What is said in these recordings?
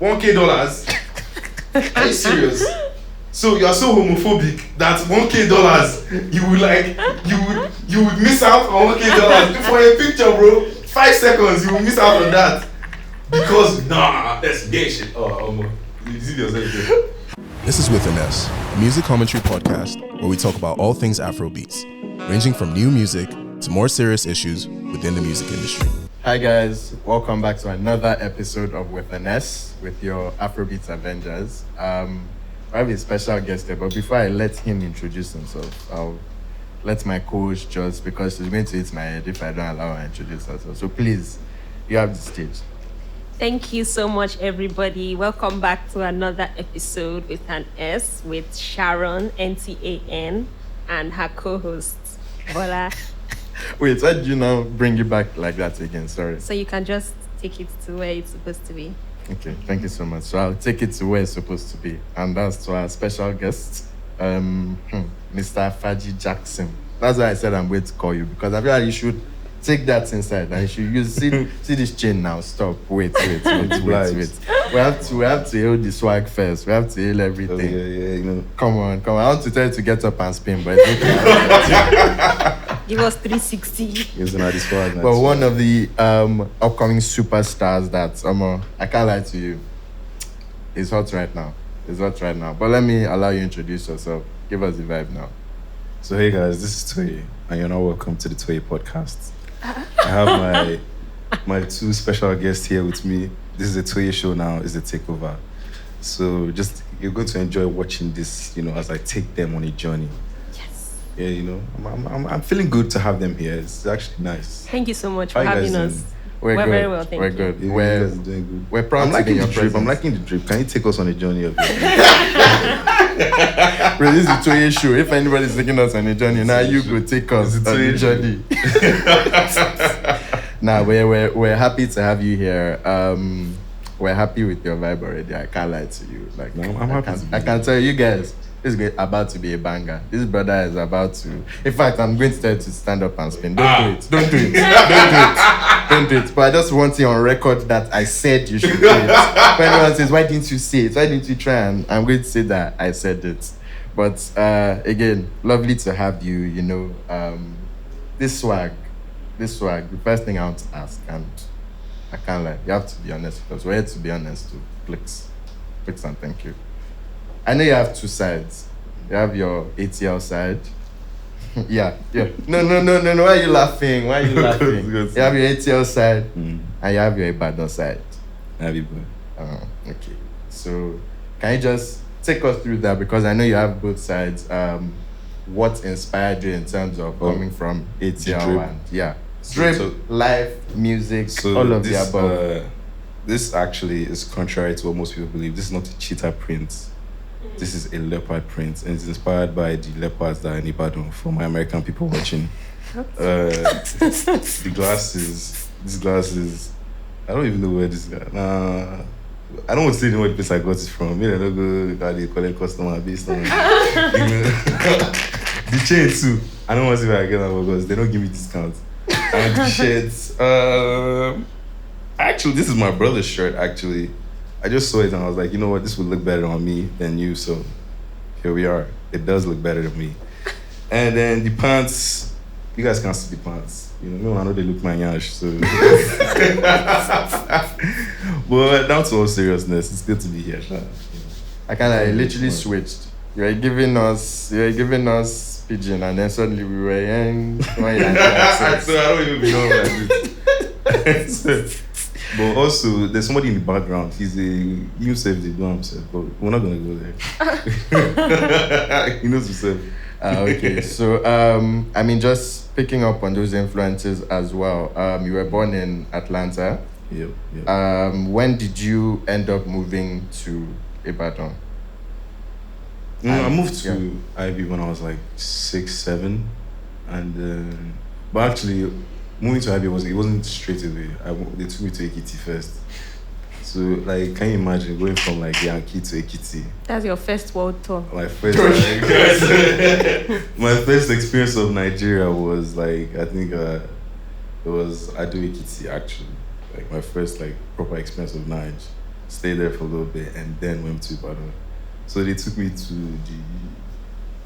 $1K? Are you serious? So you are so homophobic that $1K you would miss out on $1K for a picture, bro. 5 seconds you will miss out on that because that's gay shit. You see yourself. This is With an S, a music commentary podcast where we talk about all things Afrobeats, ranging from new music to more serious issues within the music industry. Hi guys, welcome back to another episode of With an S with your Afrobeats Avengers. I have a special guest here, but before I let him introduce himself, I'll let my coach just, because she's going to hit my head if I don't allow her to introduce herself. So please, you have the stage. Thank you so much, everybody. Welcome back to another episode with an S with Sharon, Ntan, and her co-host, Bola. Wait, why did you now bring you back like that again? Sorry. So you can just take it to where it's supposed to be. Okay, thank you so much. So I'll take it to where it's supposed to be. And that's to our special guest, Mr. Faji Jackson. That's why I said I'm going to call you, because I feel like you should take that inside and you should use see this chain now. Stop. Wait. We have to hail the swag first. We have to hail everything. Yeah. Come on. I want to tell you to get up and spin, but it's okay. Give us 360. It's not this swag. But one of the upcoming superstars that I can't lie to you, is hot right now. But let me allow you to introduce yourself. Give us the vibe now. So hey guys, this is Toye, and you're now welcome to the Toye podcast. I have my two special guests here with me. This is the Toyé Show now, it's the takeover. So just you're going to enjoy watching this, as I take them on a journey. Yes. Yeah, I'm feeling good to have them here. It's actually nice. Thank you so much How for you guys having us. doing? We're good. very well, thank We're you. good. You We're guys are doing good. we're proud I'm to be liking in the your drip. I'm presence. liking the drip. Can you take us on a journey of it? Bro, this is the Toye Show. If anybody's taking us on a journey, now you go take us It's a on the Toye journey. Nah, we're happy to have you here. We're happy with your vibe already. I can't lie to you. Like, No, I'm happy to be I can tell you guys, this is about to be a banger. This brother is about to. In fact, I'm going to tell you to stand up and spin. Don't do it. But I just want it on record that I said you should do it. If anyone says, why didn't you say it? Why didn't you try? And I'm going to say that I said it. But again, lovely to have you. This swag. The first thing I want to ask, and I can't lie, you have to be honest, because we're here to be honest too. Please and thank you. I know you have two sides. You have your ATL side. Yeah. No. Why are you laughing? You have your ATL side and you have your Ibadan side. Happy boy. Okay. So can you just take us through that, because I know you have both sides. What inspired you in terms of coming from ATL and drip, life, music, all of the above. This actually is contrary to what most people believe. This is not a cheetah print. This is a leopard print, and it's inspired by the leopards that are in Ibadan. For my American people watching, these glasses. I don't even know where this guy. I don't want to say where the place I got it from. Maybe I don't go they collect customer based on the chain too. I don't want to see if I get that because they don't give me discounts. And the shirts. Actually, this is my brother's shirt. Actually, I just saw it and I was like, you know what, this would look better on me than you. So here we are. It does look better than me. And then the pants. You guys can't see the pants. I know they look my yash. So, but down to all seriousness, it's good to be here. I literally switched. You were giving us pigeon, and then suddenly we were in. So I don't even know what I did. But also, there's somebody in the background. He's himself, they do himself, but we're not gonna go there. He knows himself. Okay, so just picking up on those influences as well. You were born in Atlanta. Yep. When did you end up moving to Ibadan? I moved to IB when I was like 6, 7, and but actually moving to IB wasn't straight away. They took me to Ekiti first. So like, can you imagine going from like Yankee to Ekiti? That's your first world tour. My first experience of Nigeria was like, I think it was Ado Ekiti actually. Like my first like proper experience of Nigeria. stayed there for a little bit, and then went to Ibadan. So they took me to the,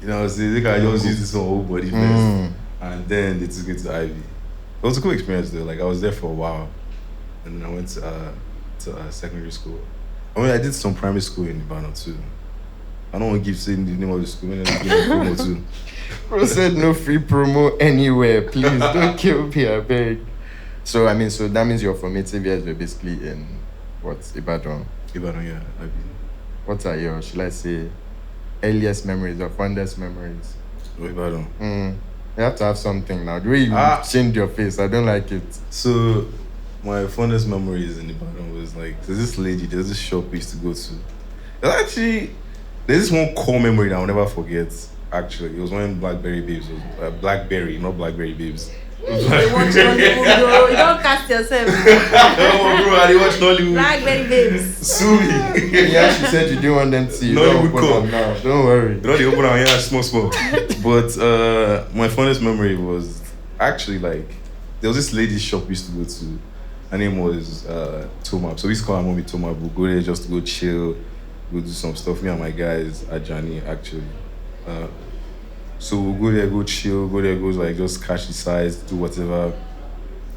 they think I just use this on whole body first, and then they took me to Ivy. It was a cool experience though. Like I was there for a while, and then I went to secondary school. I mean, I did some primary school in Ibadan too. I don't want to give saying the name of the school. And then give promo too. Bro said no free promo anywhere. Please don't kill me, I beg. So that means your formative years were basically in what, Ibadan? Ibadan, yeah. What are your, should I say, earliest memories or fondest memories? Ibadan. You have to have something now. The way you changed your face, I don't like it. So my fondest memories in Ibadan was like, there's this shop we used to go to. There's this one core memory that I'll never forget. Actually, it was when Blackberry Babes was Blackberry, not Blackberry Babes. You watch Nollywood, you don't cast yourself. Oh, bro, I didn't watch Nollywood. Blackberry Babes. Sue me. Yeah, she said you didn't want them to see you. Nollywood come now. Don't worry. They open out here small. But my fondest memory was actually like, there was this lady's shop we used to go to. Her name was Tomab. So we used to call her mommy Tomab. We'll go there just to go chill, go do some stuff. Me and my guys at Johnny actually. So we'll go there, go chill, go like just catch the size, do whatever.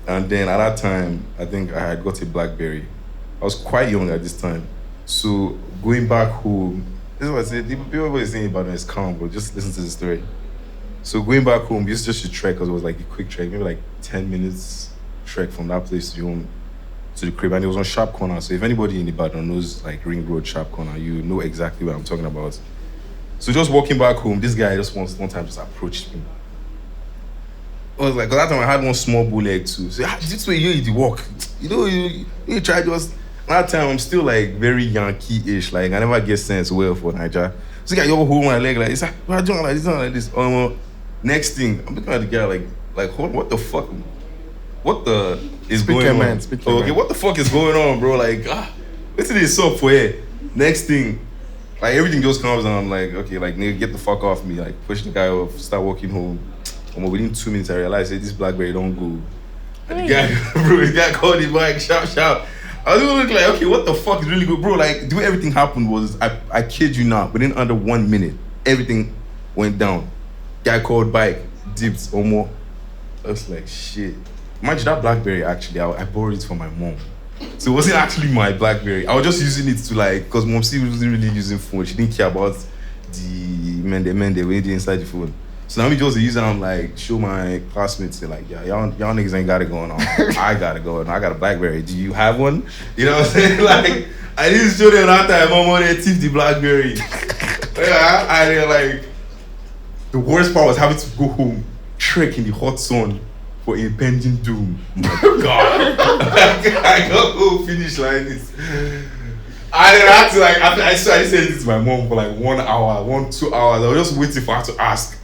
And then at that time, I think I had got a Blackberry. I was quite young at this time. So going back home, this is what I said, people always saying about it is calm, but just listen to the story. So going back home, we used just to trek, because it was like a quick trek, maybe like 10 minutes trek from that place to home, to the crib. And it was on Sharp Corner. So if anybody in Ibadan knows like Ring Road, Sharp Corner, you know exactly what I'm talking about. So just walking back home, this guy just one time just approached me. I was like, because that time I had one small bull leg too. So this way you walk. You try just. That time I'm still like very Yankee-ish. Like I never get sense well for Nigeria. So the guy hold my leg like this. What are you doing like this? Next thing, I'm looking at the guy like hold, what the fuck? What the is going on? Okay, what the fuck is going on, bro? Like what's this up for here? Next thing. Like everything just comes and I'm like, okay, like nigga, get the fuck off me. Like push the guy off, start walking home. And within 2 minutes I realized, hey, this Blackberry don't go. And the guy called his bike, shout. I was looking like, okay, what the fuck is really good? Bro, like the way everything happened was, I kid you not, within under 1 minute, everything went down. Guy called bike, dipped or more. I was like, shit. Imagine that Blackberry actually, I borrowed it from my mom. So it wasn't actually my Blackberry. I was just using it to like, because Mom C wasn't really using phone. She didn't care about the mende when they inside the phone. So now me just use it, I'm like, show my classmates, they're like, yeah, y'all niggas ain't got it going on. I got it going on. I got a Blackberry. Do you have one? You know what I'm saying? Like, I didn't show them that time. Mom wanted to thief the Blackberry. I like, the worst part was having to go home, trek in the hot sun, for impending doom. Oh my God. I got go finish like this. I didn't have to like, after I said this to my mom for like 1 hour, 2 hours. I was just waiting for her to ask.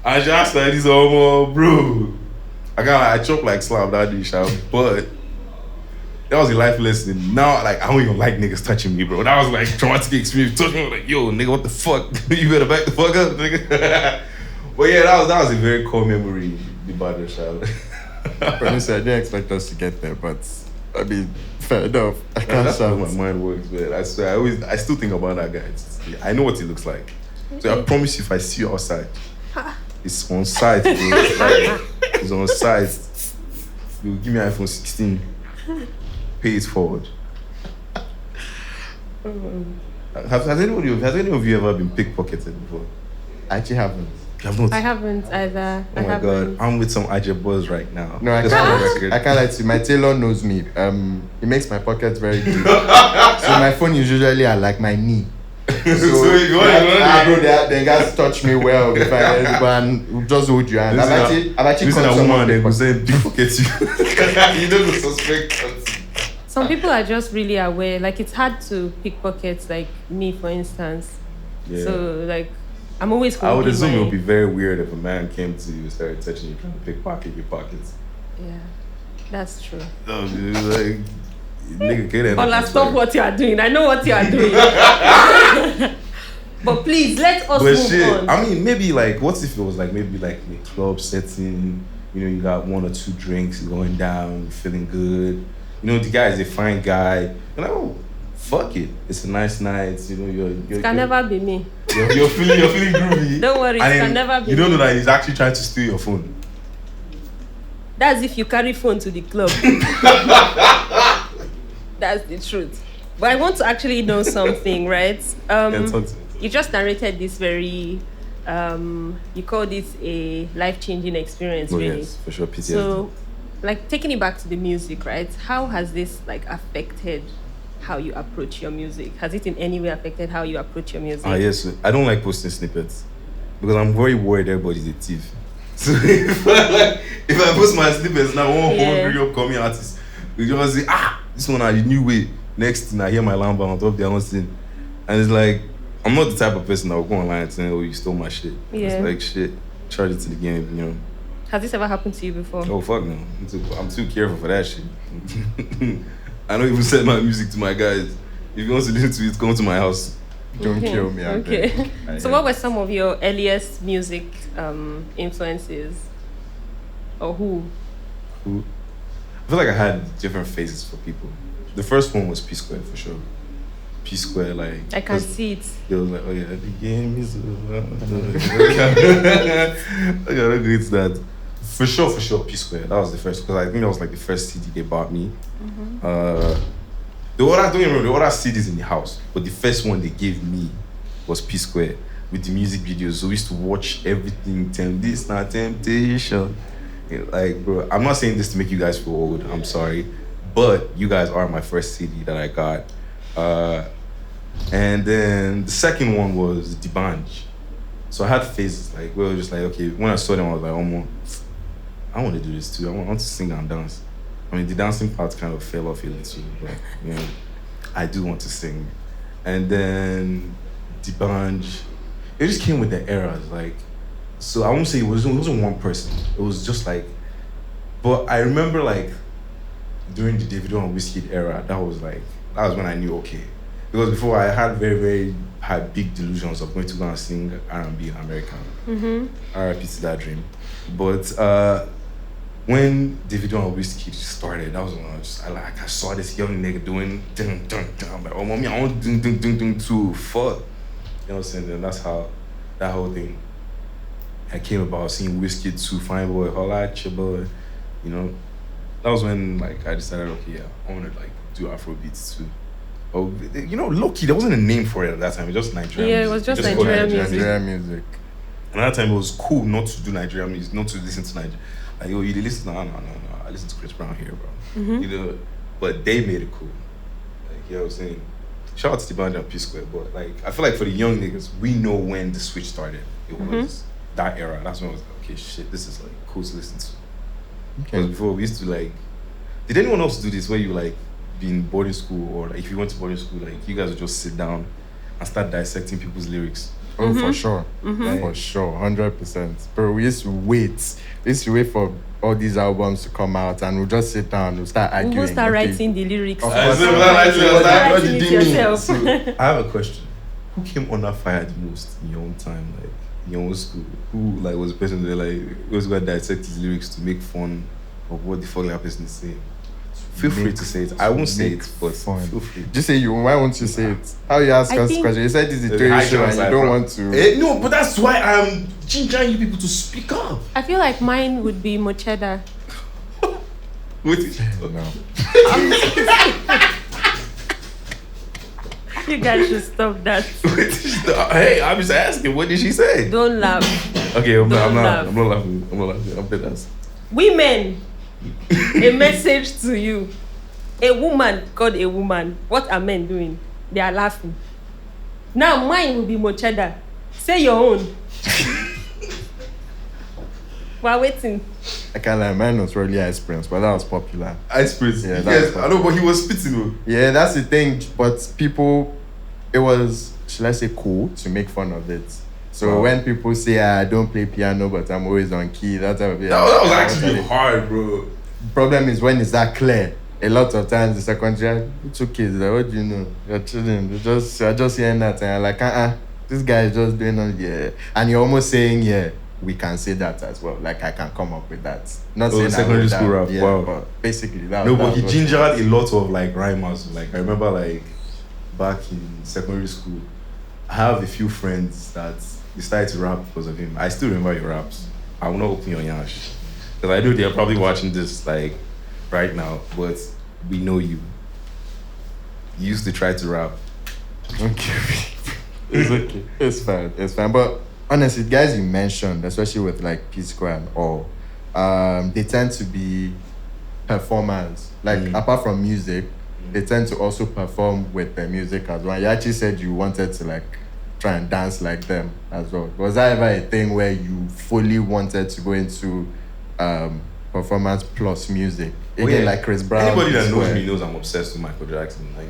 I just asked like this, bro. I choked like slab that dish, but that was a life lesson. Now, like, I don't even like niggas touching me, bro. That was like traumatic experience. Touching me, like, yo, nigga, what the fuck? You better back the fuck up, nigga. But yeah, that was a very cool memory. The bad child. Honestly, I didn't expect us to get there, but I mean, fair enough. I can't That's shout. how my mind works, man. I swear, I still think about that guy. I know what he looks like. So I promise you, if I see you outside, it's on site, bro. It's on site. You give me iPhone 16, pay it forward. Has any of you ever been pickpocketed before? I actually haven't. You have not? I haven't either. Oh my God, I'm with some Ajabos right now. No, I can't lie to you. My tailor knows me. He makes my pockets very deep. So my phone is usually at like my knee. So you want the guys touch me well if and just hold your hand. I've actually caught caught a woman someone that goes say pickpocket you. You don't suspect. Some people are just really aware. Like it's hard to pickpocket, like me, for instance. Yeah. So like I'm always. I would assume it would be very weird if a man came to you and started touching you, trying to pickpocket your pockets. Yeah, that's true. No, dude, like. Nigga, get it. Ola, stop what you are doing. I know what you are doing. But please, let us move on. I mean, maybe like, what if it was like maybe like a club setting? You know, you got 1 or 2 drinks going down, feeling good. You know, the guy is a fine guy. You're like, oh, fuck it. It's a nice night. You know, It can never be me. you're feeling groovy. Don't worry, it And can never be You don't me. know that he's actually trying to steal your phone. That's if you carry phone to the club. That's the truth. But I want to actually know something, right? Yeah, talk to me. You just narrated this very, you call this a life-changing experience, Oh really. yes, for sure. PTSD. So, like taking it back to the music, right? How has this like affected how you approach your music? Has it in any way affected how you approach your music? Yes, I don't like posting snippets because I'm very worried everybody's a thief. So if I post my snippets now, one hungry upcoming artist will just say, this one the new way. Next thing I hear my lamba on top of the own thing, and it's like I'm not the type of person that will go online and say, "Oh, you stole my shit." Yeah. It's like shit. Charge it to the game, you know. Has this ever happened to you before? Oh fuck no! I'm too careful for that shit. I don't even send my music to my guys. If you want to listen to it, come to my house. Don't kill me. I Okay. beg. So, what were some of your earliest music influences, or who? I feel like I had different phases for people. The first one was P Square for sure. P Square, like I can see it. It was like, oh yeah, the game is over. I gotta agree to that. For sure, P Square. That was the first, because I think that was like the first CD they bought me. The other CDs in the house, but the first one they gave me was P Square with the music videos. So we used to watch everything. This not temptation. Like, bro, I'm not saying this to make you guys feel old. I'm sorry, but you guys are my first CD that I got. And then the second one was the Banj. So I had phases like, we were just like, okay, when I saw them, I was like, oh, I want to do this too. I want to sing and dance. I mean, the dancing part kind of fell off a little, but you know, I do want to sing. And then the Banj, it just came with the eras, like. So I won't say it wasn't one person. It was just like, but I remember like during the Davido and Wizkid era, that was when I knew, okay. Because before I had very big delusions of going to go and sing R&B in America. RIP to that dream. But when Davido and Wizkid started, that was when I saw this young nigga doing dun dun dun. I'm like, oh mommy, I want dun dun dun dun too. Fuck. You know what I'm saying? And that's how that whole thing I came about, seeing Wizkid too, Fine Boy, Holla, Chiba, you know. That was when like I decided, okay, yeah, I want to like do Afrobeats too. Oh, you know, low-key, there wasn't a name for it at that time. It was just Nigerian music. It was just called Nigerian music. Nigerian music. And at that time, it was cool not to do Nigerian music, not to listen to Nigeria. Like, yo, you listen? No. I listen to Chris Brown here, bro. You know, but they made it cool. Like, you know what I'm saying? Shout out to the band and P Square, but like, I feel like for the young niggas, we know when the switch started. It was that era. That's when I was like, okay, shit, this is like cool to listen to. Because before we used to like, did anyone else do this where you like be in boarding school, or like, if you went to boarding school, like you guys would just sit down and start dissecting people's lyrics? Oh, for sure. For sure, 100%. Bro, we used to wait. For all these albums to come out, and we'll just sit down, we'll start arguing. We'll start writing the lyrics. Of I course. said, What Writing did it you mean? yourself. So, I have a question. Who came under fire the most in your own time, like in your own school? Who like was the person that like was going to dissect his lyrics to make fun of what the fuck that person is saying? Feel free to say it. I won't say it, but feel free. Just say you. Why won't you say it? How you ask I us think- question? You said this is a The high Toyé Show and you chance, don't bro. want to. No, but that's why I'm gingering you people to speak up. I feel like mine would be Mocheda. Wait, No. You guys should stop that. hey, I'm just asking. What did she say? Don't laugh. Okay, I'm Don't not laugh. laughing. I'm dead ass. Women, a message to you. A woman called a woman. What are men doing? They are laughing. Now mine will be Mocheda. Say your own. We're waiting. I can't lie, mine was really Ice Prince, but that was popular. Ice Prince. Yeah, Yes, that's I know, but he was spitting though. Yeah, that's the thing. But people, it was, should I say, cool to make fun of it. So Wow. when people say, I don't play piano, but I'm always on key, that type of That was actually hard, bro. Problem is when it's that clear. A lot of times the secondary, it's okay. Like, what do you know? You're chilling. You're just hearing that, and you're like, this guy is just doing on, yeah. And you're almost saying, yeah, we can say that as well. Like, I can come up with that. Not saying secondary I school rap, wow. but basically that. No, that but he was- gingered a lot of like rhymers. Like I remember, like back in secondary school, I have a few friends that decided to rap because of him. I still remember your raps. I will not open your yash. Because I know they're probably watching this like right now, but we know you. You used to try to rap. Okay. It's okay. It's fine. It's fine. But honestly, guys you mentioned, especially with like P Square and all, they tend to be performers. Like apart from music, they tend to also perform with their music as well. You actually said you wanted to like try and dance like them as well. Was that ever a thing where you fully wanted to go into performance plus music? Again, like Chris Brown. Anybody that knows me knows I'm obsessed with Michael Jackson. Like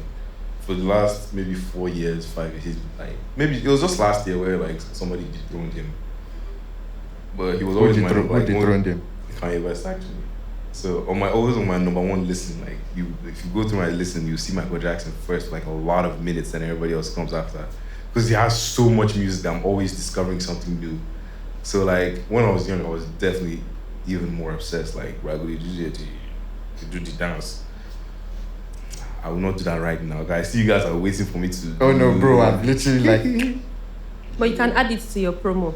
for the last maybe 4 years, 5 years, he's like maybe it was just last year where like somebody dethroned him. But he was always my number. Who dethroned him? Kanye West actually. So always on my number one listen. Like if you go through my listen, you see Michael Jackson first for like a lot of minutes, and everybody else comes after. Because he has so much music that I'm always discovering something new. So like when I was young, I was definitely even more obsessed. Like Ragu, you do the dance. I will not do that right now, guys. See, you guys are waiting for me to. Oh no, bro! I'm literally like. But you can add it to your promo.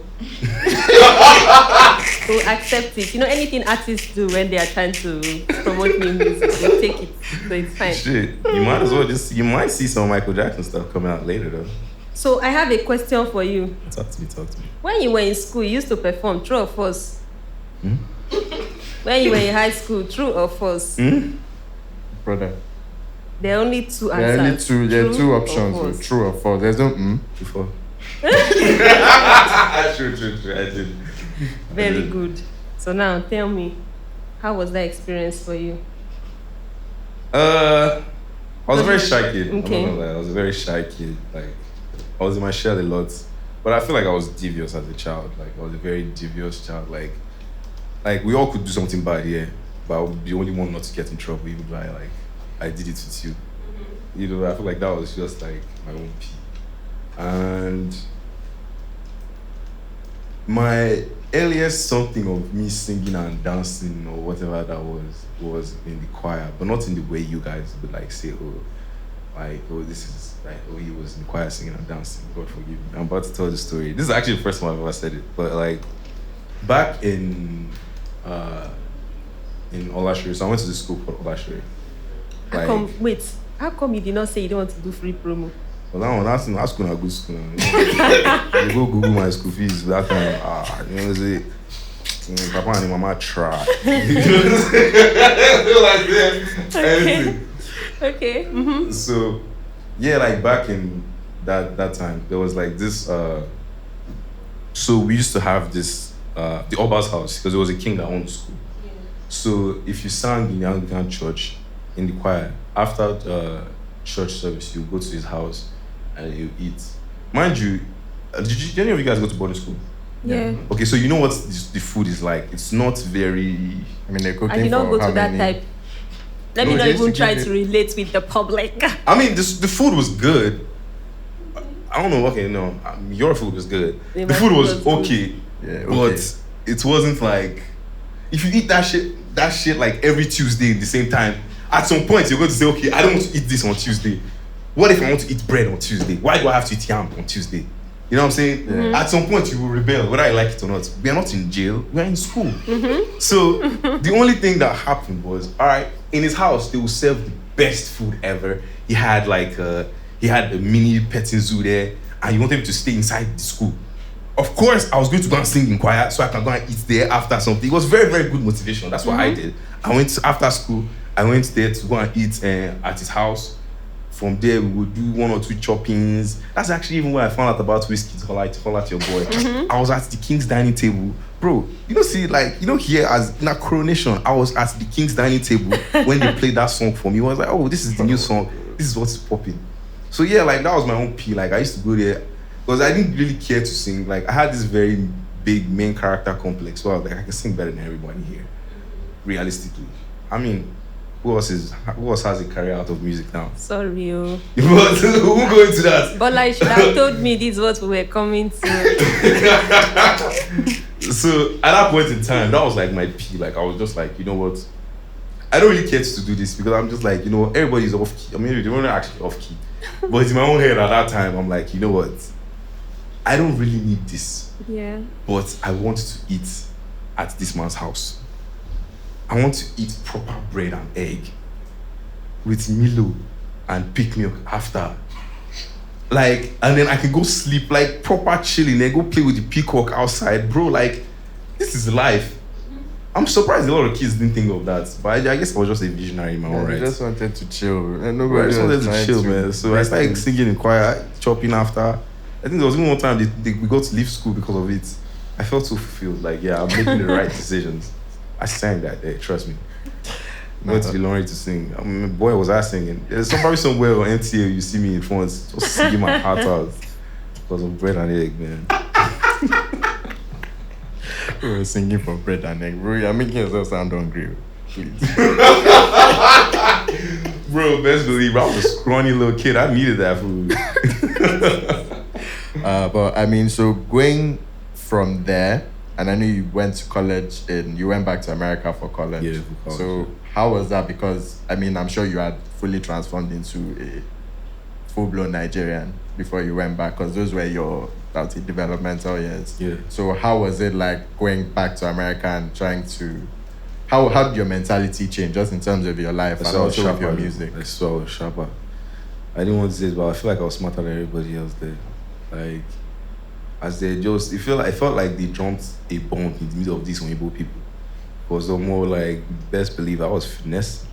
We'll accept it. You know, anything artists do when they are trying to promote new music, we'll take it. So it's fine. Shit, you might as well you might see some Michael Jackson stuff coming out later though. So I have a question for you. Talk to me. When you were in school, you used to perform, true or false? When you were in high school, true or false? Brother. There are only two There are answers. there are two options, or false. true or false. There's no Before. True, I did. Very good. So now tell me, how was that experience for you? I was a very shy kid. Okay. I'm not gonna lie. I was a very shy kid. Like I was in my shell a lot. But I feel like I was devious as a child. Like I was a very devious child. Like we all could do something bad here, but I would be the only one not to get in trouble even though I did it with you. You know, I feel like that was just like my own pee. And my earliest something of me singing and dancing or whatever that was in the choir, but not in the way you guys would like say, this is like, he was in the choir singing and dancing. God forgive me. I'm about to tell the story. This is actually the first time I've ever said it, but like back in Olashere, so I went to the school called Olashere. How come you did not say you don't want to do free promo? Well, that's school, a good school. You go Google my school fees that time. You know, say, Papa and Mama try. You know what I'm saying? Like that. Okay. Mm-hmm. So, yeah, like back in that time, there was like this. So we used to have this the Oba's house because it was a king that owned the school. Yeah. So if you sang in the Anglican church in the choir after church service, you go to his house and you eat. Mind you, did any of you guys go to boarding school? Yeah. Okay, so you know what the food is like. It's not very. I mean, they're cooking. I did not for go to that type. Let me not even try to relate with the public. I mean, the food was good. I don't know. Okay, no, your food was good. Yeah, the food was okay, yeah, but it wasn't like if you eat that shit like every Tuesday at the same time. At some point, you're going to say, okay, I don't want to eat this on Tuesday. What if I want to eat bread on Tuesday? Why do I have to eat yam on Tuesday? You know what I'm saying? Mm-hmm. At some point, you will rebel, whether I like it or not. We are not in jail. We are in school. Mm-hmm. So the only thing that happened was, all right, in his house, they will serve the best food ever. He had a mini petting zoo there, and he wanted me to stay inside the school. Of course, I was going to go and sing in choir so I can go and eat there after something. It was very, very good motivation. That's what I did. I went after school. I went there to go and eat at his house. From there, we would do 1 or 2 choppings. That's actually even where I found out about whiskey to holler at your boy. Mm-hmm. I was at the king's dining table. Bro, here as in a coronation, I was at the king's dining table when they played that song for me. I was like, oh, this is the new song. This is what's popping. So yeah, like that was my own pee. Like I used to go there because I didn't really care to sing. Like I had this very big main character complex. So I was like, I can sing better than everybody here. Realistically. I mean, who else has a career out of music now? Sorry, oh. But who go into that? But like, should have told me this is what we were coming to. So at that point in time, that was like my pee. Like I was just like, you know what? I don't really care to do this because I'm just like, everybody's off key. I mean, they weren't actually off key. But in my own head at that time, I'm like, you know what? I don't really need this. Yeah. But I want to eat at this man's house. I want to eat proper bread and egg with Milo and pick milk after. Like, and then I can go sleep, like proper chilling, then go play with the peacock outside. Bro, like, this is life. I'm surprised a lot of kids didn't think of that. But I guess I was just a visionary in my own right. I just wanted to chill. And I nobody just wanted was to chill, man. So I started singing in choir, chopping after. I think there was even one time we got to leave school because of it. I felt so fulfilled. Like, yeah, I'm making the right decisions. I sang that day, trust me. I went to the laundry to sing. Boy, was I singing. There's probably somewhere on NTA you see me in front, just singing my heart out because of bread and egg, man. We were singing for bread and egg. Bro, you're making yourself sound hungry. Please. Bro, best believe, I was a scrawny little kid. I needed that food. But I mean, so going from there, and I know you went to college and you went back to America for college. Yeah, for college. So how was that? Because I mean, I'm sure you had fully transformed into a full-blown Nigerian before you went back, because those were your developmental years. Yeah. So how was it like going back to America and trying to? How did your mentality change, just in terms of your life and also with your music? I saw I was sharper. I didn't want to say this, but I feel like I was smarter than everybody else there. Like, as they just, I felt like they jumped a bomb in the middle of these Weibo people. It was more like, best believe I was finesse.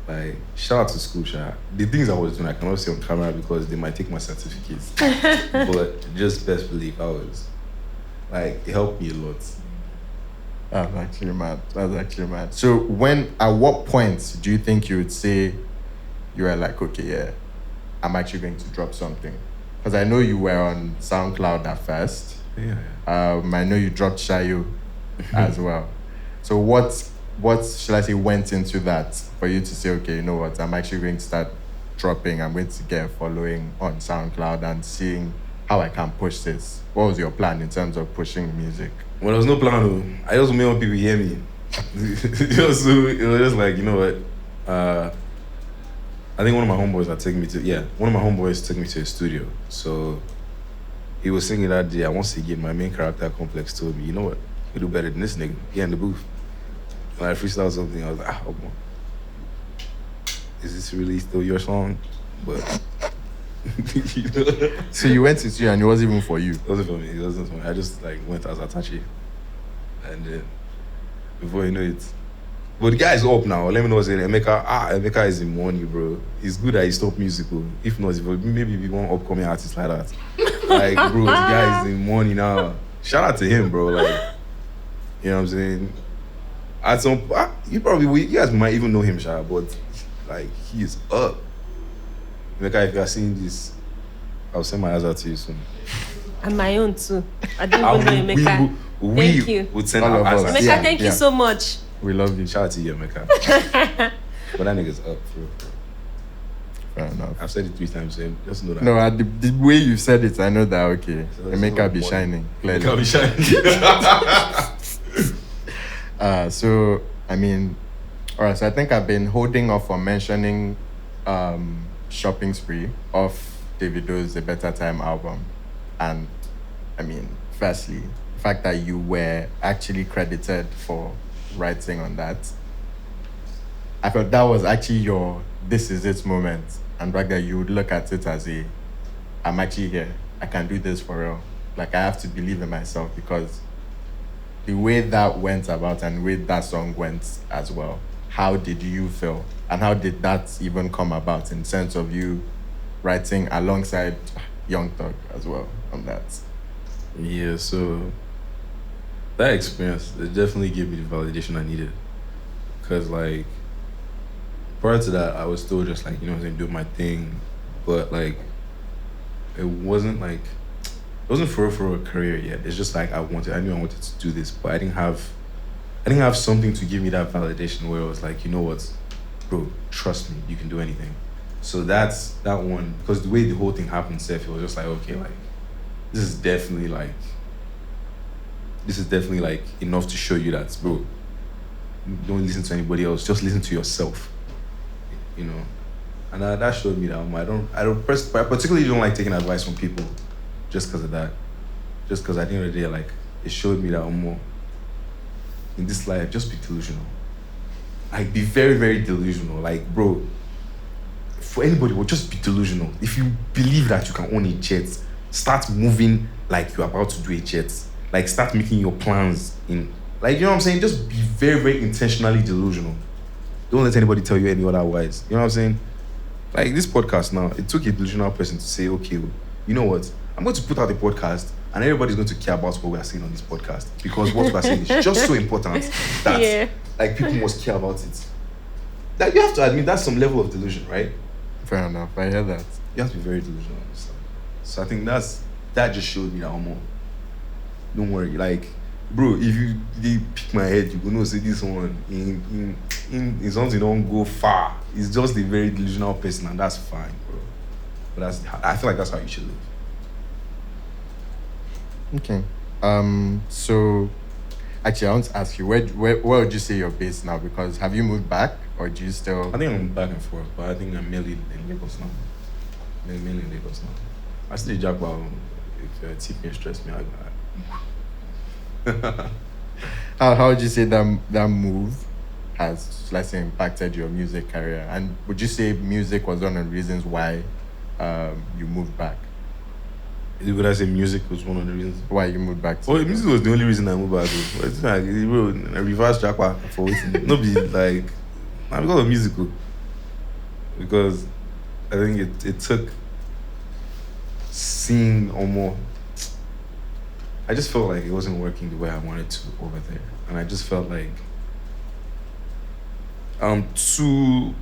Like, shout out to school, the things I was doing, I cannot say on camera because they might take my certificates. But just best believe I was, like, it helped me a lot. That's actually mad. So at what point do you think you would say you were like, okay, yeah, I'm actually going to drop something? Because I know you were on SoundCloud at first. Yeah. I know you dropped Shayo as well. So what should I say went into that for you to say, okay, you know what, I'm actually going to start dropping, I'm going to get a following on SoundCloud and seeing how I can push this? What was your plan in terms of pushing music? Well, there was no plan, though. I just made people hear me. It was just like, you know what, I think one of my homeboys took me to a studio. So he was singing that day, and once again, my main character complex told me, you know what, you do better than this nigga. Here in the booth. When I freestyled something, I was like, oh, is this really still your song? But you know? So you went to studio and it wasn't even for you? It wasn't for me. It wasn't for me. I just like went as Atachi, and then before you know it. But the guy is up now. Let me know what's in Emeka is in money, bro. It's good that he stopped musical. If not, maybe we want upcoming artists like that. Like, bro, the guy is in money now. Shout out to him, bro. Like, you know what I'm saying? At some you guys might even know him, but like, he is up. Emeka, if you are seeing this, I'll send my answer to you soon. And my own too. I didn't even know Emeka. Thank you. Would send All our of us. answers. Emeka, thank you so much. We love you. Shout out to you, Emeka. But that nigga's up, bro. Fair enough. I've said it 3 times, so just know that. No, the way you said it, I know that, okay. So Emeka be shining. Clearly. Emeka be shining. So, I mean, alright, so I think I've been holding off on mentioning Shopping Spree off Davido's The Better Time album. And, I mean, firstly, the fact that you were actually credited for writing on that, I thought that was actually your this is it moment. And back that you would look at it as I'm actually here. I can do this for real. Like, I have to believe in myself, because the way that went about and the way that song went as well, how did you feel? And how did that even come about in sense of you writing alongside Young Thug as well on that? Yeah, so that experience, it definitely gave me the validation I needed. Because, like, prior to that, I was still just, like, you know what I'm saying, doing my thing. But, like, it wasn't for a career yet. It's just like I knew I wanted to do this, but I didn't have something to give me that validation where I was like, you know what, bro, trust me, you can do anything. So that's that one, because the way the whole thing happened, Seth, it was just like, okay, like, this is definitely like enough to show you that, bro, don't listen to anybody else, just listen to yourself, you know. And that showed me that I particularly don't like taking advice from people just because of that. Just because at the end of the day, like, it showed me that in this life, just be delusional. Like, be very, very delusional. Like, bro, for anybody, will just be delusional. If you believe that you can own a jet, start moving like you're about to do a jet. Like, start making your plans in, like, you know what I'm saying? Just be very, very intentionally delusional. Don't let anybody tell you any otherwise. You know what I'm saying? Like, this podcast now, it took a delusional person to say, okay, you know what? I'm going to put out a podcast and everybody's going to care about what we are saying on this podcast. Because what we are saying is just so important that, like, people must care about it. Like, you have to admit that's some level of delusion, right? Fair enough. I hear that. You have to be very delusional on this stuff. So I think that just showed me that don't worry. Like, bro, if they pick my head, you will know say this one in something don't go far. It's just a very delusional person, and that's fine, bro. But I feel like that's how you should live. Okay. So actually I want to ask you, where would you say you're based now? Because have you moved back or do you still? I think I'm back and forth, but I think I'm mainly in Lagos now. Mainly in Lagos now. I still jack about if TP stress me out. How would you say that move has, let's say, impacted your music career? And would you say music was one of the reasons why you moved back? Would I say music was one of the reasons? Why you moved back? Music was the only reason I moved back. But it's like, bro, a reverse jackpot for waiting. Not be like, I'm because of musical. Because I think it took seeing or more. I just felt like it wasn't working the way I wanted to over there. And I just felt like I'm too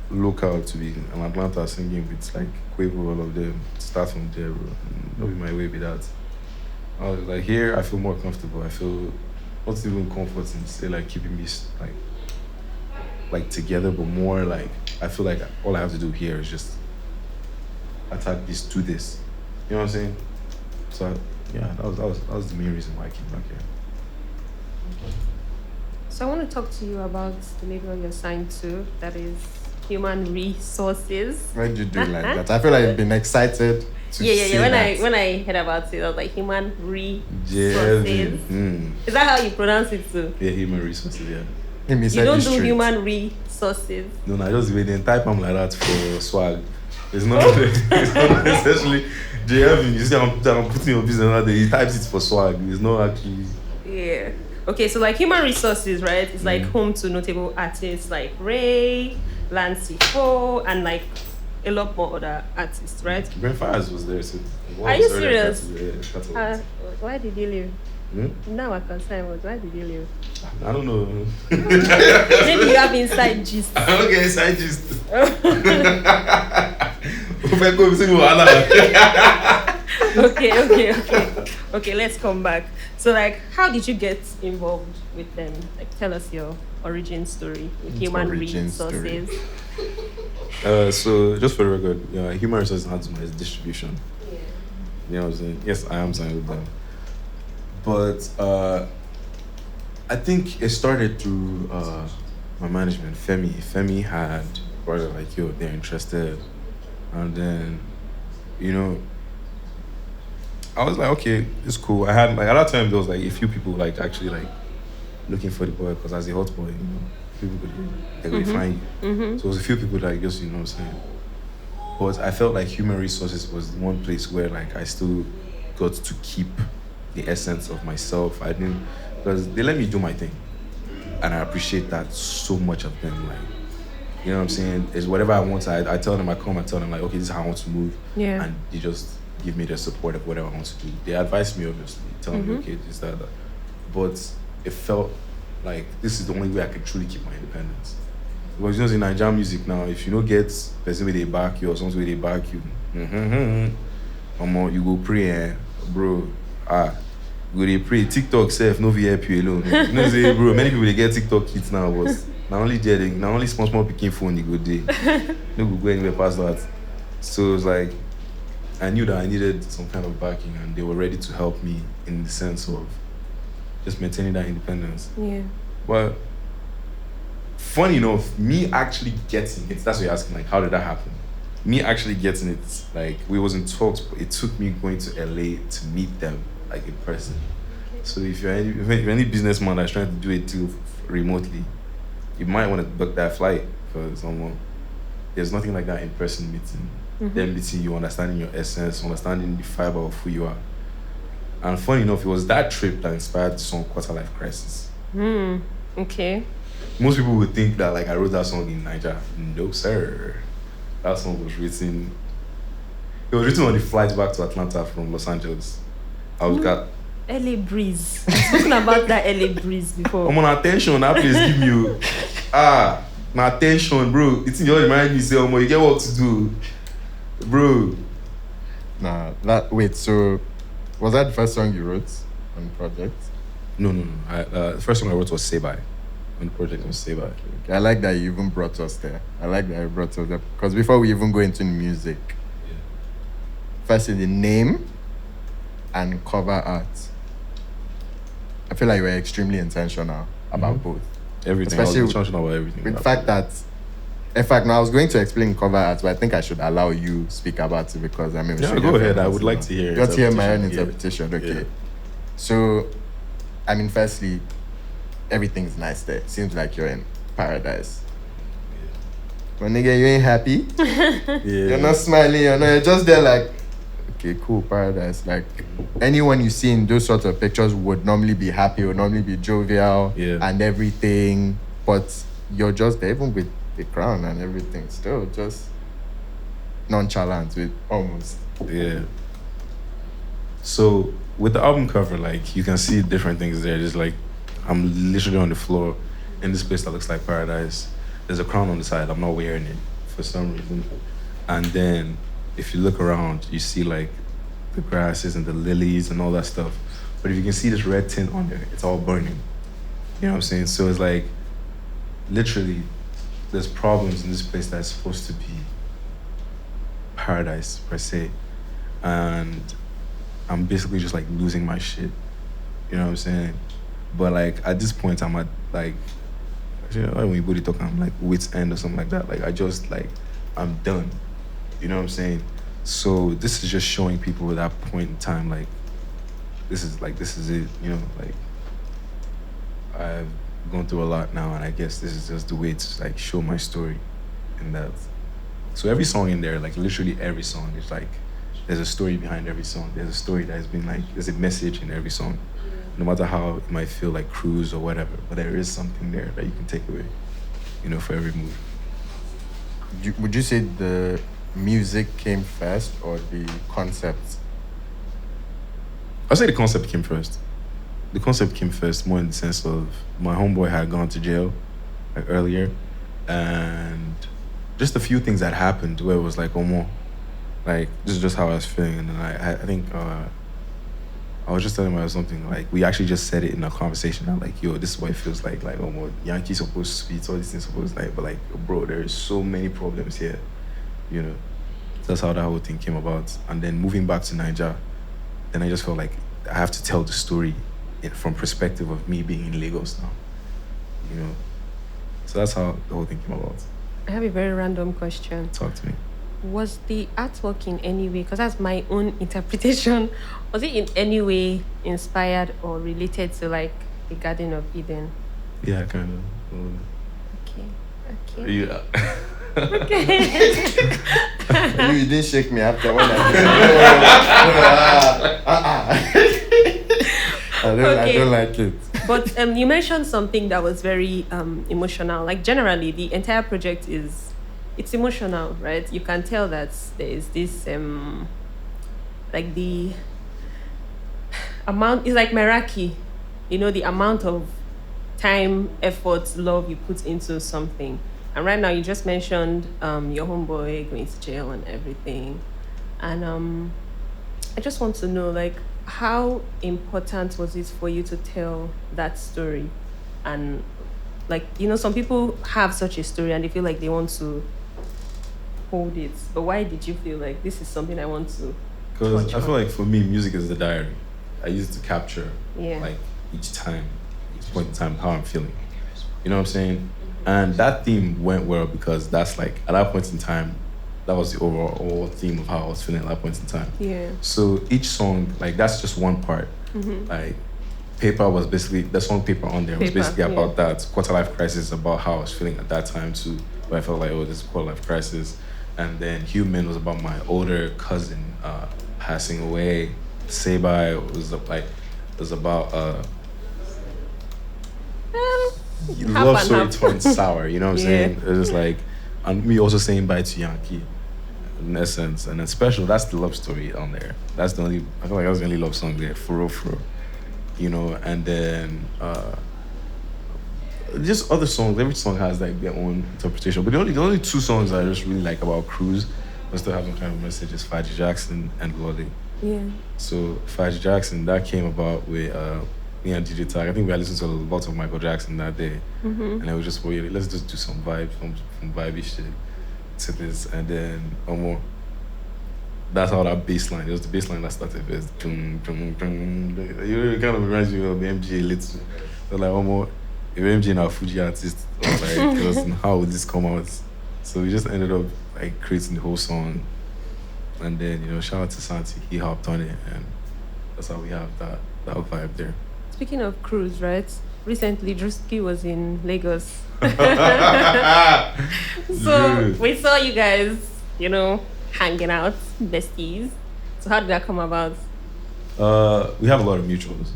local to be in Atlanta singing with like Quavo, all of them. Start from there, bro. Not be my way with that. I was like, here I feel more comfortable. I feel not even comforting, say like keeping me like together, but more like I feel like all I have to do here is just attack this, do this. You know what I'm saying? So yeah, that was the main reason why I came back here. So I want to talk to you about the label you're signed to, that is Human Resources. Why did you do like that? I feel like you've been excited to see that. When I heard about it, I was like, Human Resources. Yeah, Is that how you pronounce it too? yeah, human resources, yeah. You don't do Human Resources. No, I just even type them like that for swag. It's not essentially JF. You see, I'm putting your business out there. He types it for swag. It's not actually. Yeah. Okay, so like Human Resources, right? It's like home to notable artists like Ray, Lance Fo, and like a lot more other artists, right? Ben Fires was there, so. Are you serious? Yeah, why did you leave? Now I can say why did you leave? I don't know. Maybe you have inside gist. I don't get inside gist. Wahala. Okay, let's come back. So like, how did you get involved with them? Like, tell us your origin story with Human Resources. So just for the record, Human Resources has my distribution. Yeah. You know what I'm saying? Yes, I am signed with them. But I think it started through my management, Femi. Femi had brought it like, yo, they're interested. And then, I was like, okay, it's cool. I had, like, at that time, there was, like, a few people, like, actually, like, looking for the boy, because as a hot boy, people could find you. So it was a few people that just, you know what I'm saying? But I felt like Human Resources was the one place where, like, I still got to keep the essence of myself. I didn't, because they let me do my thing. And I appreciate that so much of them, like, you know what I'm saying? It's whatever I want. I tell them, I tell them, like, okay, this is how I want to move. Yeah. And they just give me the support of whatever I want to do. They advise me, obviously, telling me, okay, this, that. But it felt like this is the only way I could truly keep my independence. Because in Nigerian music now, if you don't get person where they back you or something where they back you, you go pray, bro. Go they pray. TikTok self no VIP alone. Say, bro, many people they get TikTok hits now, but not only small picking phone they go there. No go anywhere past that. So it was like I knew that I needed some kind of backing, and they were ready to help me in the sense of just maintaining that independence. Yeah. But funny enough, me actually getting it, that's what you're asking, like, how did that happen? Me actually getting it, like, we was in talks, but it took me going to LA to meet them, like, in person. So if you're any businessman that's trying to do a deal remotely, you might want to book that flight for someone. There's nothing like that in-person meeting. Them meeting you, understanding your essence, understanding the fiber of who you are. And funny enough, it was that trip that inspired the song Quarter Life Crisis. Okay. Most people would think that like I wrote that song in Nigeria. No, sir. That song was written. It was written on the flight back to Atlanta from Los Angeles. I was got. LA breeze. I've spoken about that LA breeze before. I'm on attention. That place give you my attention, bro. It's in your mind. Me say, you get what to do, bro. Nah, wait. So, was that the first song you wrote on the project? No. The first song I wrote was Say Bye. On the project was Say Bye. Okay. I like that you even brought us there. Because before we even go into the music, firstly the name and cover art. I feel like you were extremely intentional about both. Everything. Especially I was intentional about everything. With the fact that, in fact, now I was going to explain cover art, but I think I should allow you speak about it because I mean, go ahead. I would like to hear. Just hear my own interpretation. Okay. Yeah. So, I mean, firstly, everything's nice there. Seems like you're in paradise. But nigga, you ain't happy. You're not smiling. You're just there like, okay, cool, paradise. Like anyone you see in those sorts of pictures would normally be happy, would normally be jovial and everything. But you're just there, even with the crown and everything, still just nonchalant with almost. Yeah. So with the album cover, like you can see different things there. Just like I'm literally on the floor in this place that looks like paradise. There's a crown on the side. I'm not wearing it for some reason. And then if you look around, you see like the grasses and the lilies and all that stuff. But if you can see this red tint on there, it's all burning. You know what I'm saying? So it's like, literally, there's problems in this place that's supposed to be paradise, per se. And I'm basically just like losing my shit. You know what I'm saying? But like, at this point, I'm at like, when you booty talk, I'm like wit's end or something like that. Like, I just like, I'm done. You know what I'm saying? So this is just showing people at that point in time, like, this is it, you know, like, I've gone through a lot now, and I guess this is just the way to like show my story in that. So every song in there, like literally every song, is like, there's a story behind every song. There's a story that has been like, there's a message in every song. No matter how it might feel like cruise or whatever, but there is something there that you can take away, you know, for every mood. Would you say the music came first or the concept? I'd say the concept came first. The concept came first, more in the sense of my homeboy had gone to jail like earlier, and just a few things that happened where it was like, oh more, like this is just how I was feeling. And then I think I was just telling him something, like we actually just said it in a conversation. I'm like, yo, this is what it feels like oh more, Yankee supposed to speak, all these things supposed to like, but like, bro, there is so many problems here, you know. That's how that whole thing came about. And then moving back to Nigeria, then I just felt like I have to tell the story from perspective of me being in Lagos now, you know. So that's how the whole thing came about. I have a very random question. Talk to me. Was the artwork in any way, because that's my own interpretation, was it in any way inspired or related to like the Garden of Eden? Yeah, kind of. Okay. Yeah. Okay. You didn't shake me after when I don't like it. But you mentioned something that was very emotional. Like generally, the entire project it's emotional, right? You can tell that there is this like the amount is like Meraki, you know, the amount of time, effort, love you put into something. And right now, you just mentioned your homeboy going to jail and everything. And I just want to know, like, how important was it for you to tell that story? And, like, you know, some people have such a story and they feel like they want to hold it. But why did you feel like this is something I want to? Because I feel like for me, music is the diary. I use it to capture, like, each time, each point in time, how I'm feeling. You know what I'm saying? And that theme went well because that's like, at that point in time, that was the overall theme of how I was feeling at that point in time. Yeah. So each song, like that's just one part. Like Paper was basically, the song Paper on there was Paper, basically yeah. about that quarter life crisis, about how I was feeling at that time too, where I felt like, oh, this is quarter life crisis. And then Human was about my older cousin passing away. Say Bye was about love story turned sour, you know what I'm saying? It was like, and me also saying bye to Yankee, in essence. And then Special, that's the love story on there. That's the only, I feel like that was the only love song there, for real. You know, and then just other songs. Every song has like their own interpretation. But the only two songs I just really like about Cruise, but still have some kind of message, is Faji Jackson and Lolly. Yeah. So Faji Jackson, that came about with me and DJ Tag. I think we had listened to a lot of Michael Jackson that day, and it was just, well, let's just do some vibes, some vibey shit to this, and then that's how that bass line. It was the bass line that started with dum, dum, dum. It kind of reminds me of the MJ a little. So like if MJ now Fuji artist, or like how would this come out? So we just ended up like creating the whole song, and then shout out to Santi, he hopped on it, and that's how we have that vibe there. Speaking of cruise, right? Recently, Drewski was in Lagos. So we saw you guys, hanging out, besties. So how did that come about? We have a lot of mutuals.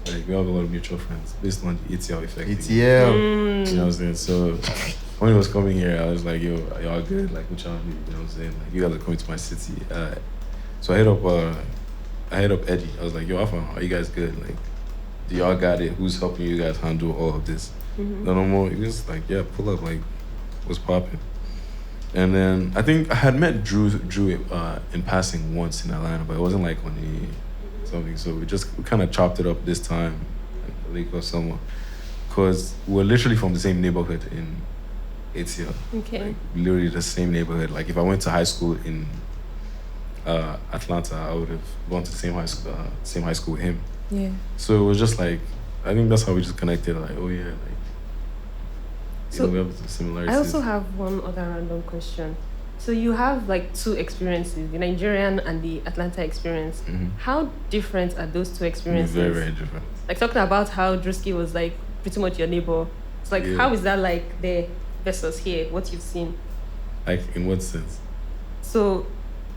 Like we have a lot of mutual friends based on the ETL effect. ETL. You know what I'm saying? So when he was coming here, I was like, yo, y'all good? Like, what y'all do? You know what I'm saying? Like, you guys are coming to my city. So I hit up Eddie. I was like, yo, Alpha, are you guys good? Like, do y'all got it? Who's helping you guys handle all of this? No more. He was like, yeah, pull up. Like, what's popping? And then I think I had met Drew in passing once in Atlanta, but it wasn't like on the something. So we kind of chopped it up this time, like Lake or somewhere, because we're literally from the same neighborhood in ATL. Okay. Like, literally the same neighborhood. Like if I went to high school in Atlanta, I would have gone to the same high school with him. Yeah. So it was just like, I think that's how we just connected. Like, oh yeah, like so we have similarities. I also have one other random question. So you have like two experiences, the Nigerian and the Atlanta experience. How different are those two experiences? Very, very different. Like talking about how Drewski was like pretty much your neighbor. It's like, how is that like there versus here, what you've seen? Like in what sense? So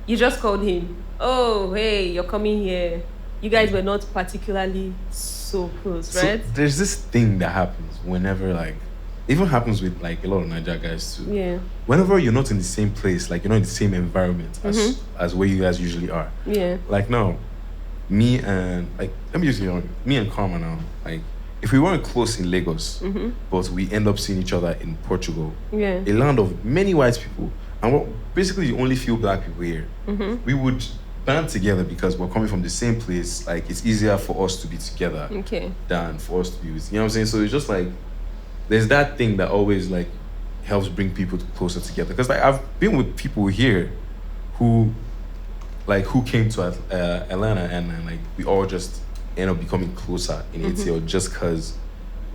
you just called him, oh, hey, you're coming here. You guys were not particularly so close, right? So there's this thing that happens whenever, like, even happens with like a lot of Niger guys too. Yeah. Whenever you're not in the same place, like you're not in the same environment as where you guys usually are. Yeah. Like now, me and Karma now, like if we weren't close in Lagos, but we end up seeing each other in Portugal, Yeah. a land of many white people, and we're basically the only few black people here, we would band together because we're coming from the same place. Like it's easier for us to be together than for us to be with, you know what I'm saying? So it's just like there's that thing that always like helps bring people closer together. Because like I've been with people here who came to Atlanta and like we all just end up becoming closer in ATL just because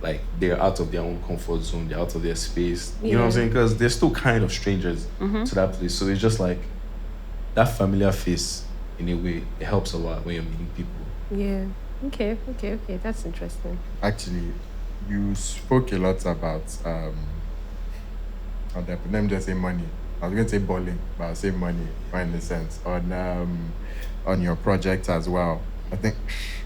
like they're out of their own comfort zone, they're out of their space. You know what I'm saying? Because they're still kind of strangers to that place. So it's just like that familiar face in a way, it helps a lot when you're meeting people. Yeah. Okay. That's interesting. Actually, you spoke a lot about let me just say money. I was going to say bowling, but I'll say money in a sense. On your project as well. I think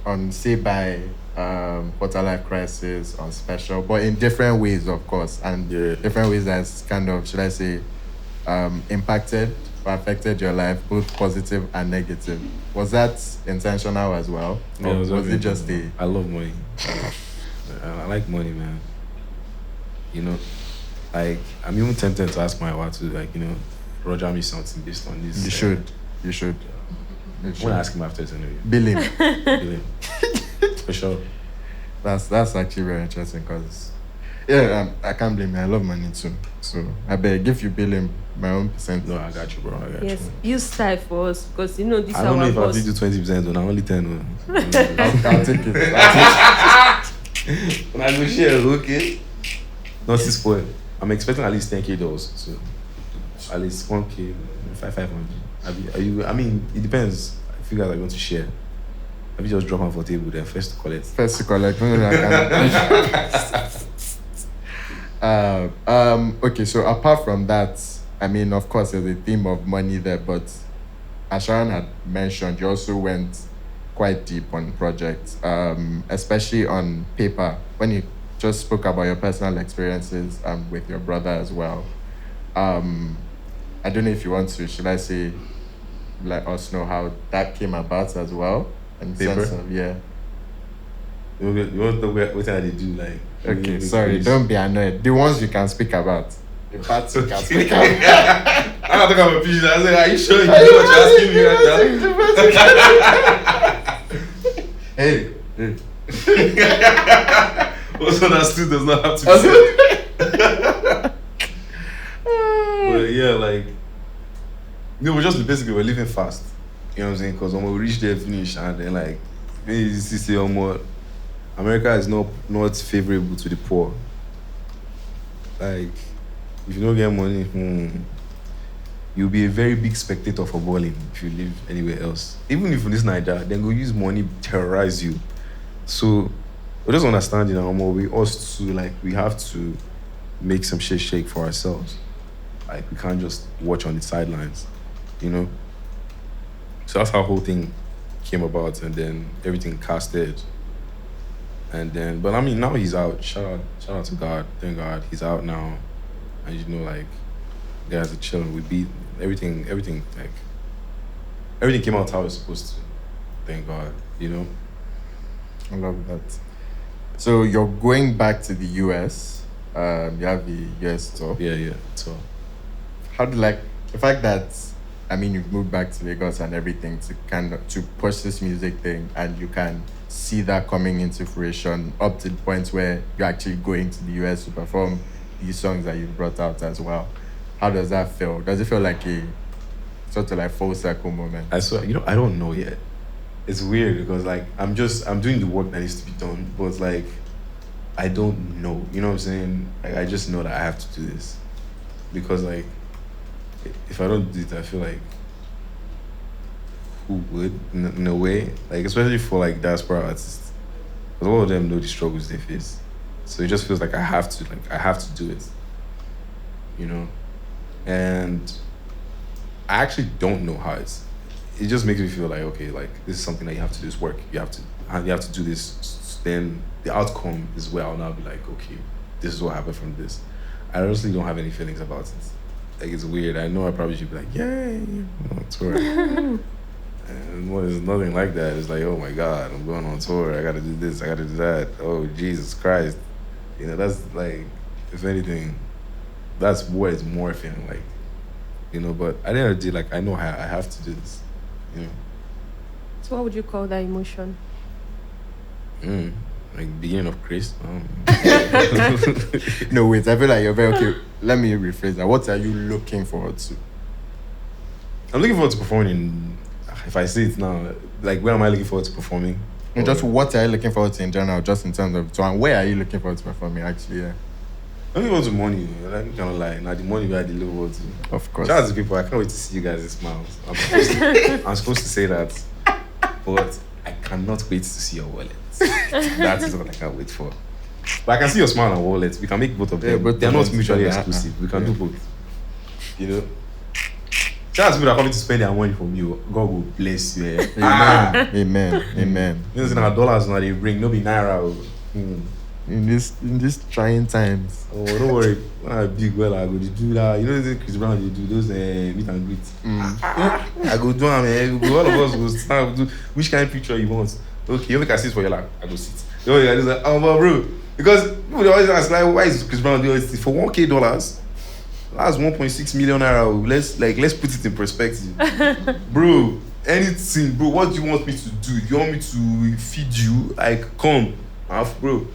on Say Bye, Quarter Life Crisis, on Special, but in different ways, of course, and different ways that's kind of, should I say, impacted or affected your life, both positive and negative. Was that intentional as well? Yeah, or was it just I love money. I like money, man. You know, like I'm even tempted to ask my wife to Roger me something based on this. You should. I'm gonna ask him after this interview. Billing. For sure. That's actually very interesting because I can't blame you. I love money too. So I beg, if you bill him my own percent. No, I got you, bro. I got you. Use style for us because this I don't know if boss. I'll do 20% or only 10. I'll take it. When I go share, okay. Nothing spoiled. I'm expecting at least 10K dollars. So at least 1K, 500. I mean, it depends. If you guys are going to share, have you just drop them for table then first to collect? First to collect. No, I can't. Okay, so apart from that, I mean, of course, there's a theme of money there, but as Sharon had mentioned, you also went quite deep on projects, especially on paper. When you just spoke about your personal experiences with your brother as well. I don't know if you want to, should I say, let us know how that came about as well? In Paper? sense of, yeah. You want to know what they do, like... Okay, sorry, don't be annoyed. The ones you can speak about. The parts you can speak about. I'm not talking about pictures. I said, are you sure you know what you're asking me right now? Hey. What's understood does not have to be said. But yeah, like... we're just basically, we're living fast. You know what I'm saying? Because when we reach there, finish, and then like... you see more... America is not favorable to the poor. Like, if you don't get money, you'll be a very big spectator for balling if you live anywhere else. Even if in this Nigeria, then go use money terrorize you. So, we just understand, you know, we have to make some shit shake for ourselves. Like, we can't just watch on the sidelines, you know? So that's how the whole thing came about, and then everything casted. And then, but I mean, now he's out. Shout out to God. Thank God he's out now. And you know, like, guys are chilling. We beat everything, like, everything came out how it's supposed to. Thank God, you know? I love that. So you're going back to the US. You have the US tour. Yeah, tour. How do you like the fact that, I mean, you've moved back to Lagos and everything to push this music thing, and you can see that coming into fruition up to the point where you're actually going to the US to perform these songs that you've brought out as well. How does that feel? Does it feel like a sort of like full circle moment? I don't know yet. It's weird because like I'm doing the work that needs to be done, but it's like I don't know. You know what I'm saying? Like, I just know that I have to do this. Because like if I don't do it, I feel like who would in a way, like especially for like diaspora artists, because all of them know the struggles they face, so it just feels like I have to do it, you know. And I actually don't know how it just makes me feel like, okay, like this is something that you have to do, this work, you have to do this, then the outcome is where I'll now be like, okay, this is what happened from this. I honestly don't have any feelings about it. Like, it's weird. I know I probably should be like, yay, tour. And well, it's nothing like that. It's like, oh my God, I'm going on tour. I gotta do this, I gotta do that. Oh, Jesus Christ. You know, that's like, if anything, that's what it's more feeling like. You know, but at the end of the day, like, I know I have to do this, you know. So what would you call that emotion? Like beginning of grace. No, wait, I feel like you're very okay. Let me rephrase that. What are you looking forward to? I'm looking forward to performing if I say it now, like, where am I looking forward to performing? And just what are you looking forward to in general, just in terms of, so, and where are you looking forward to performing actually, yeah? I'm looking forward to money, like, I'm gonna lie. Now the money we are delivered to. Of course. Shout out to people, I can't wait to see you guys' smiles. I'm supposed to say that, but I cannot wait to see your wallet. That is what I can't wait for. But I can see your smile and wallet. We can make both of them. Yeah, but they're not mutually exclusive. We can do both. You know? Shout out to people that are coming to spend their money from you. God will bless you. Amen. You know, dollars now they bring, no be naira. In this trying times. Oh, don't worry. When I big well, I go to do that. You know, this Chris Brown, you do those meet and greet. I go do them, all of us go stand, do which kind of picture you want. Okay, you make a seat for your lap. I go sit. You know, just like, oh, but bro, because people always ask, like, why is Chris Brown doing this for $1,000? That's 1.6 million naira. Let's put it in perspective, bro. Anything, bro. What do you want me to do? You want me to feed you? Like, come, bro.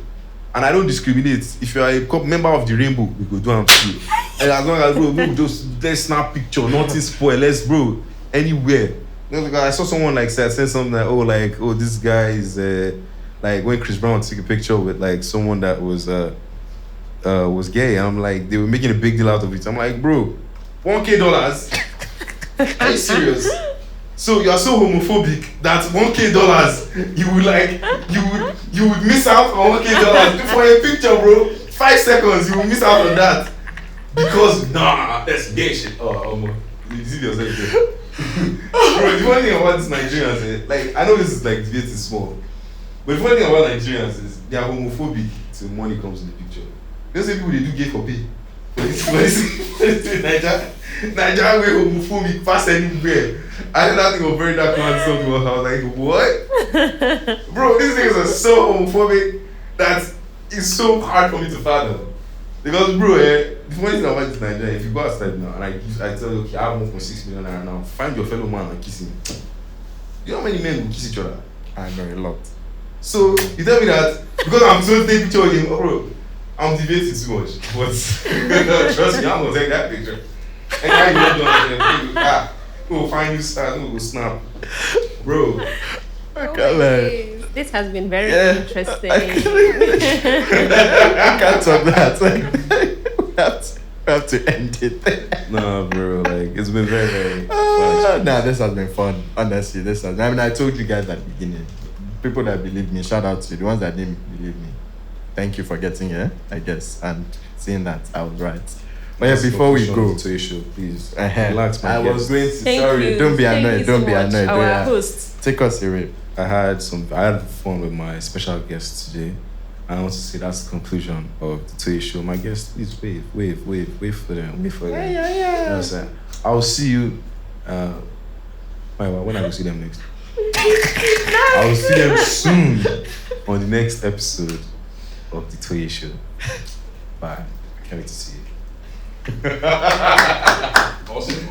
And I don't discriminate. If you are a member of the rainbow, we go do them too. And as long as, bro, we just let's snap picture, nothing spoil. Let's, bro, anywhere. I saw someone like said something like, this guy is like when Chris Brown took a picture with like someone that was was gay. And I'm like, they were making a big deal out of it. I'm like, bro, $1K? Are you serious? So you are so homophobic that $1K you would miss out on $1K for a picture, bro. 5 seconds you will miss out on that because that's gay shit. You see yourself. Bro, the funny thing about these Nigerians, like I know this is like debate is small, but the funny thing about Nigerians is they are homophobic till money comes in the picture. Those people they do gay for pay. Nigeria way homophobic pass anywhere. I did not think of very dark man something. I was like, what? Bro, these niggas are so homophobic that it's so hard for me to fathom. Because bro, the funny thing about this Nigeria, if you go outside now and I tell you, okay, I have 1.6 million naira now, find your fellow man and kiss him. You know how many men will kiss each other? I know a lot. So you tell me that because I'm so taking picture with him, bro, I'm debating too much. But trust me, I'm gonna take that picture. And I know don't go find you stars, go snap. Bro. This has been very interesting. I can't talk that. We have to end it. Nah, bro, like it's been very, very this has been fun. Honestly, I told you guys at the beginning. People that believe me, shout out to you. The ones that didn't believe me, thank you for getting here, I guess, and seeing that I was right. But yeah, before we go, Toyé Show, please relax, my guest. was going to. Thank Sorry, you. don't be Thank annoyed. you Don't so be much, annoyed. our host. Take us away. I had fun with my special guest today. I want to say that's the conclusion of the Toye Show. My guest, please wave for them. Wait for them. Yeah. You know what I'm saying? I'll see you. When I will see them next? I will see them soon on the next episode of the Toye Show. Bye. Can't wait to see you. Awesome.